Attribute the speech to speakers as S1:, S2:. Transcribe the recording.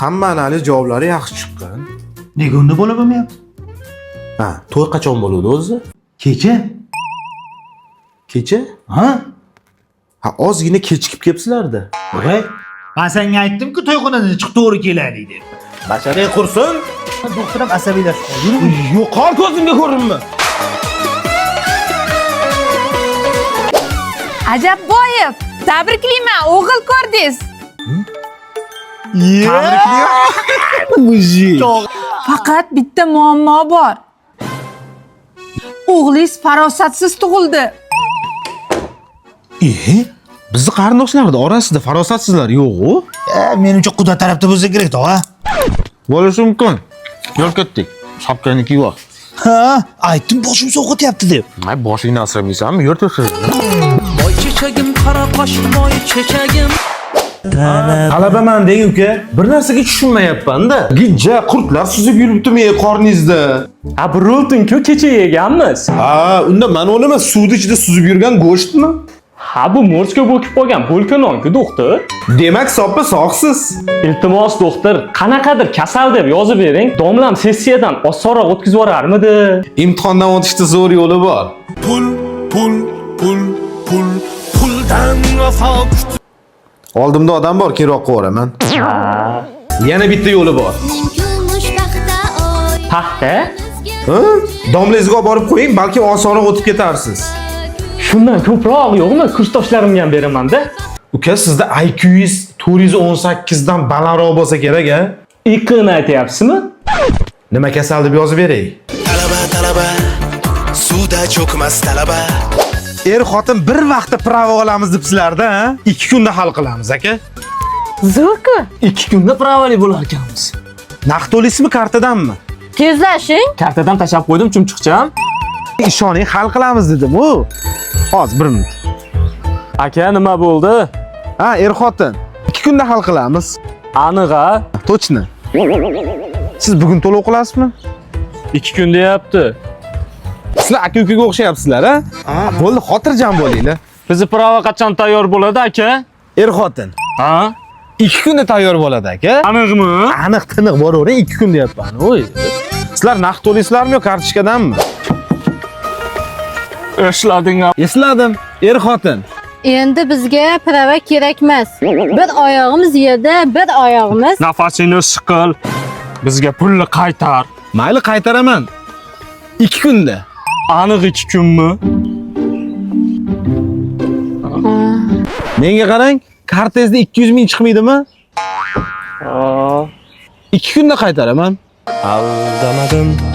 S1: Hammani hali javoblari yaxshi chiqqan.
S2: Nega unda bola bo'lmayapti?
S1: Ha, to'y qachon bo'ladi o'zi?
S2: Kecha.
S1: Kecha?
S2: Ha?
S1: Ha, ozgina kechikib kelibsizlar-da.
S2: Voy. Men senga aytdim-ku to'yxonadan chiqib to'g'ri kelaylik deb.
S1: Basharay qursin.
S2: Doktor ham asabiylashib qoldi.
S1: Yo'qol ko'zimga ko'rinma.
S3: Ajabboyev, tabriklayman, o'g'il ko'rdingiz. Faqat bitta muammo bor. O'g'lingiz farosatsiz tug'ildi.
S1: Bizni qarindoshlarning orasida farosatsizlar yo'q-ku.
S2: Menimcha quda tarafda bo'lsa kerak, tog'a.
S1: Bo'lishi mumkin. Yo'l ketdik. Shapkani kiyib ol.
S2: Ha, aytdim boshim sog'otyapti deb.
S1: Ay, boshingni asramaysanmi? Yur tursin.
S4: Boy chechagim, qora qoshim, boy chechagim.
S1: Talabaman deng uka. Bir narsaga tushunmayapman-da. Gijja qurtlar suzib yuribdimi qorningizda?
S5: Ha, bir roltin-ku kecha yeganmiz.
S1: Ha, unda mana nima suvning ichida suzib yurgan go'shtmi?
S5: Ha, bu morjga bo'lib qolgan bo'lka-non-ku, doktor.
S1: Demak, soppa sog'siz.
S5: Iltimos, doktor, qanaqadir kasal deb yozib bering. Domlam sessiyadan osonroq o'tkazib yuborarmidi?
S1: Imtihondan o'tishda zo'r yo'li bor.
S4: Puldan vafo.
S1: Oldimda odam bor, keyinroq qo'raman. Yana bitta yo'li bor.
S5: Paxta?
S1: Ha? Domlangizga olib borib qo'ying, balki osonroq o'tib ketarsiz.
S5: Shundan ko'proq yo'qmi? Kurstoshlarimga ham beraman-da.
S1: Uka, sizda IQ'ingiz 418 dan balandroq bo'lsa kerak-a?
S5: Iqini aytyapsizmi?
S1: Nima kasal deb yozib beray?
S4: Talaba, suvda cho'kmas talaba.
S1: Er-xotin bir vaqtda prava olamiz debsizlar-da, ha? 2 kunda hal qilamiz, aka.
S3: Zo'rku.
S5: 2 kunda pravali bo'lar ekanmiz.
S1: Naqd to'laysizmi, kartadanmi?
S3: Tezlashing.
S5: Kartadan tashab qo'ydim, chumchuqcham.
S1: Ishoning, hal qilamiz dedim-ku. Hozir 1 minut.
S5: Aka, nima bo'ldi?
S1: Ha, er-xotin. 2 kunda hal qilamiz.
S5: Aniq-a?
S1: Точно. Siz bugun to'lov qilasizmi?
S5: 2 kun deyapti.
S1: Sizlar aka-ukaga o'xshayapsizlar, ha? Bo'ldi, xotirjam bo'linglar.
S5: Bizni prava qachon tayyor bo'ladi, aka?
S1: Er-xotin.
S5: Ha?
S1: 2 kunda tayyor bo'ladi, aka.
S5: Aniqmi?
S1: Aniq tiniq boravering, 2 kun deyapman. O'y. Sizlar naqd to'laysizlarmi yo kartochkadanmi?
S5: Eslading-a?
S1: Esladim. Er-xotin.
S6: Endi bizga prava kerak emas. Bir oyog'imiz yerda, bir oyog'imiz.
S5: Nafasingni siqil. Bizga pulni qaytar.
S1: Mayli, qaytaraman. 2 kunda.
S5: Aniq 2 kunmi?
S1: Menga qarang, kartangizda 200 ming chiqmaydimi? 2 kunda qaytaraman.
S4: Aldamadim.